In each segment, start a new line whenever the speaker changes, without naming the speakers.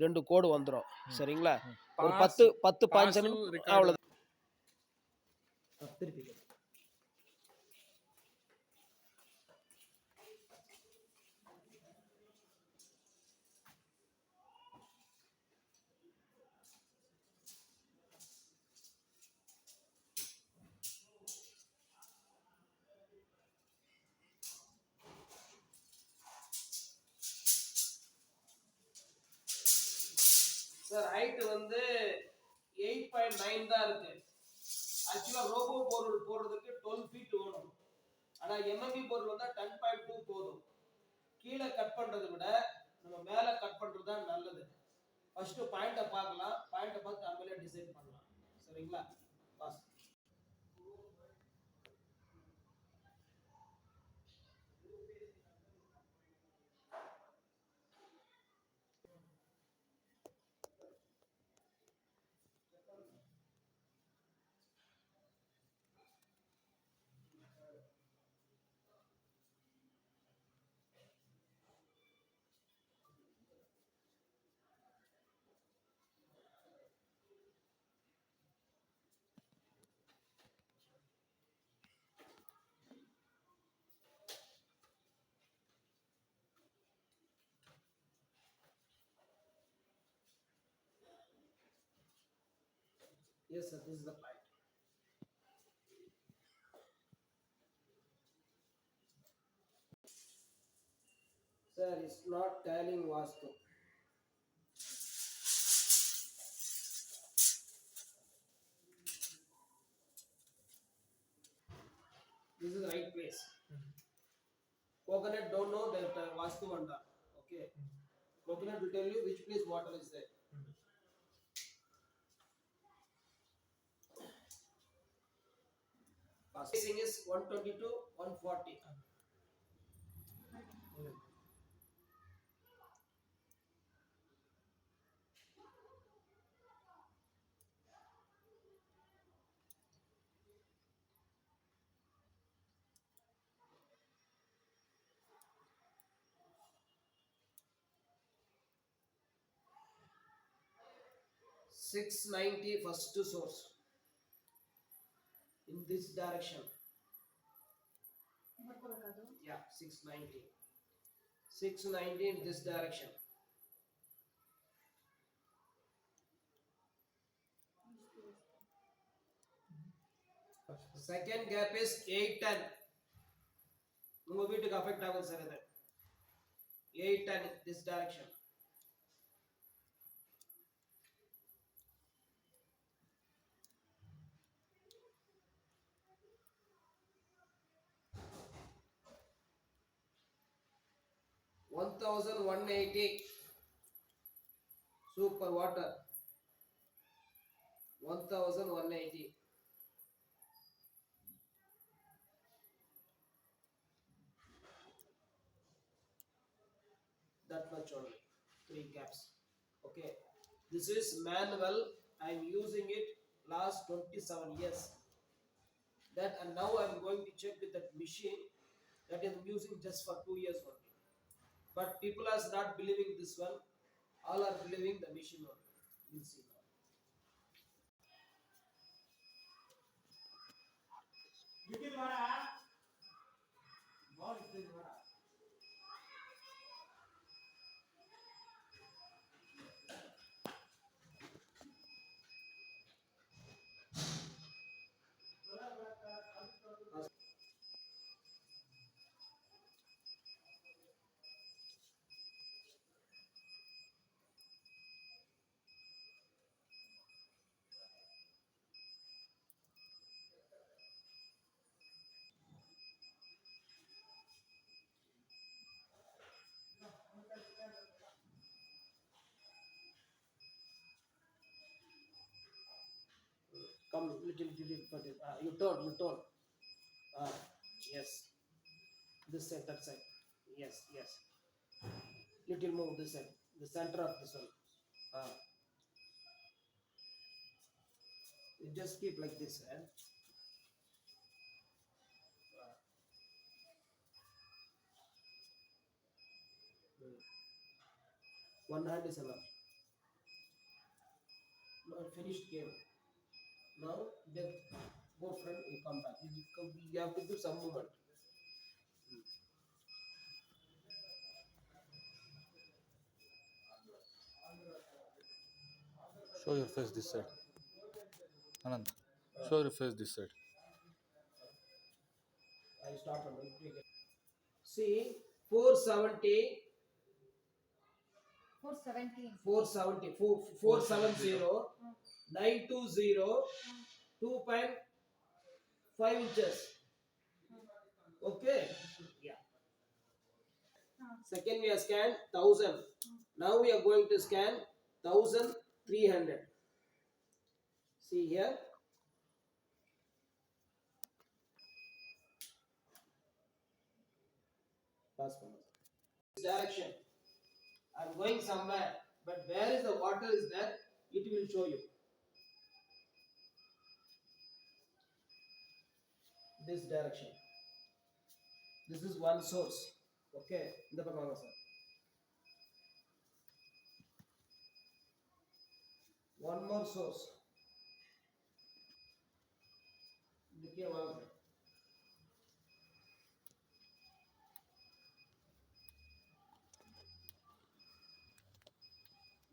2 கோடு வந்துரும். சரிங்களா? ஒரு 10 பாஞ்சு அவ்வளோதான். திருப்பி சார் ஹைட் வந்து 8.9 தான் இருக்கு. ஆக்சுவலா ரோபோ பொருள் போடுறதுக்கு 12 ஃபீட் வேணும். ஆனா எம்எம்பி பொருள் வந்தா 10.2 போதும். கீழே கட் பண்றதை விட நம்ம மேல கட் பண்றது தான் நல்லது. ஃபர்ஸ்ட் பாயிண்ட பார்க்கலாம். பாயிண்ட பார்த்து நம்மளே டிசைட் பண்ணலாம். சரிங்களா? Pass. Yes, sir, this is the point. Sir, it's not telling Vastu. This is the right place. Coconut don't know that Vastu Vanda. Okay. Coconut will tell you which place water is there. Spacing is 120 to 140. 690 first source in this direction. Yeah, 690. 690 in this direction. Second gap is 810. உங்க வீட்டுக்கு affect ஆகும் sir இது. 810 this direction. $1,180 super water. 1,180. That much only. 3 gaps. Okay. This is manual. I am using it last 27 years. That and now I am going to check with that machine that I am using just for 2 years only. But people are not believing this one. All are believing the machine one. We'll see now. Come little further. You turn. Yes. This side, that side. Yes. Little move this side. The center of this one. You just keep like this. One hand is enough. Finished game. Now depth. Go front, you come back. You have to do some movement.
Show your face this side. Anand, show your face this side.
I start from the See, 470,
417.
470, 470, 920, 2.5 inches. Okay. Yeah. Second we have scanned 1000. Now we are going to scan 1300. See here. Pass forward. Direction. I'm going somewhere, but where is the water is there, it will show you. This direction. This is one source. Okay. இந்த பக்கம் வாங்க sir. One more source. இதுக்கே வாங்க sir.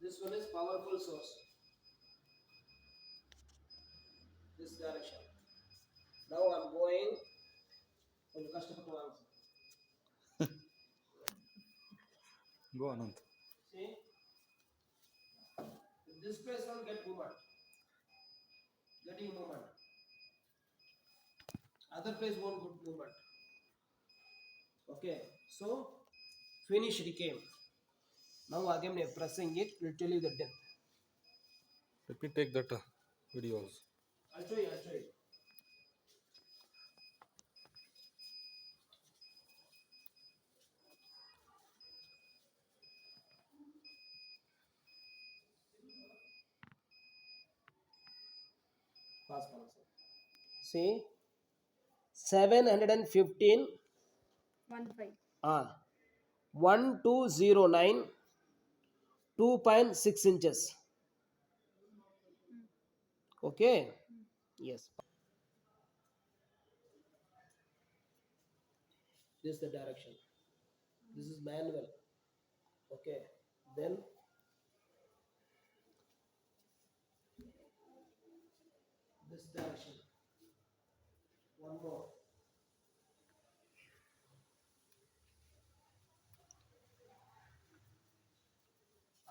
This one is powerful source. This direction. Now I'm going. கொஞ்சம் கஷ்டப்பட்டு வாங்க sir.
Go Anand.
See, this place will get movement. Getting movement. Other place won't get movement. Okay, so finish recame. Now again we are pressing it, will tell you the depth.
Let me take that videos.
I'll show you, I'll show you. Pass, pass. See, 715
15.
1209 2.6 inches. Okay. Yes. This is the direction. This is manual. Okay. Then this direction. One more.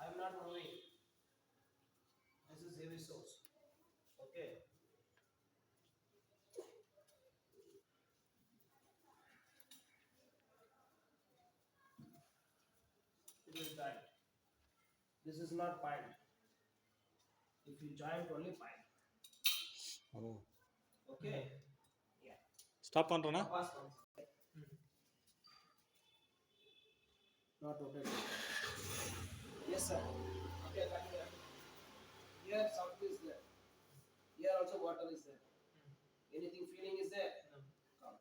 I am not moving. This is heavy source. Okay. It will join. This is not pine. If you join only pine.
Oh.
Okay. Yeah.
Stop பண்றேனா?
Pass on. Not rotated. Yes, sir. Okay, continue. Here something is there. Here also water is there. Anything feeling is there? No. Come.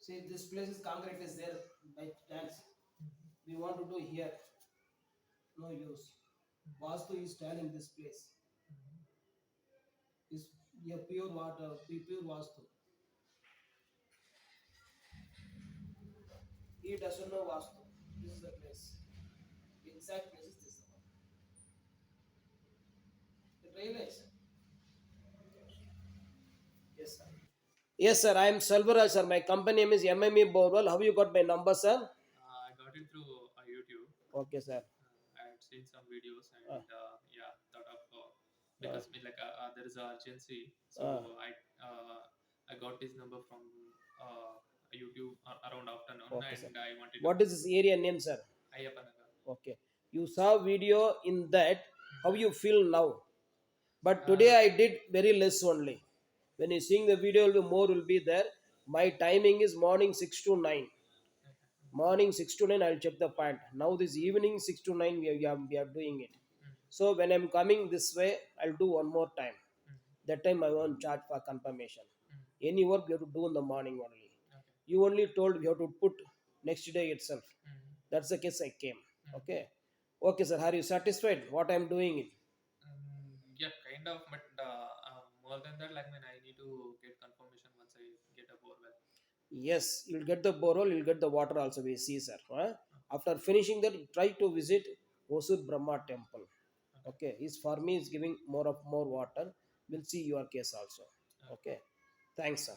See, this place is concrete is there by chance. We want to do here. No use. Vastu is telling this place. Is yeah, pure water, pure Vastu. He doesn't know Vastu. This is the place. The exact place is this one. You realize? Yes, sir. Yes, sir. I am Selvaraj, sir. My company name is ROBO Borewell. How you got my number, sir?
I got it through YouTube.
Okay, sir.
I had seen some videos and yeah, thought of because there is an urgency, so I got this number from YouTube around afternoon,
Okay,
and
sir.
I wanted.
What is this area name, sir?
Ayyapanagar.
Okay. You saw video in that. How you feel now? But today I did very less only. When you seeing the video, more will be there. My timing is morning 6 to 9. Morning 6 to 9, I'll check the point. Now this evening 6 to 9, we are doing it. So when I'm coming this way, I'll do one more time. That time I won't charge for confirmation. Any work you have to do in the morning only.
Okay.
You only told you have to put next day itself.
Mm.
That's the case I came. Okay. Okay, sir. Are you satisfied what I'm doing?
Yeah, kind of, but more than that, like, I need to get confirmation once I get a borewell.
Yes, you'll get the borehole, you'll get the water also, we see, sir. Huh? After finishing that, try to visit Osur Brahma temple. Okay, his for me is giving more water. We'll see your case also. Okay, thanks, sir.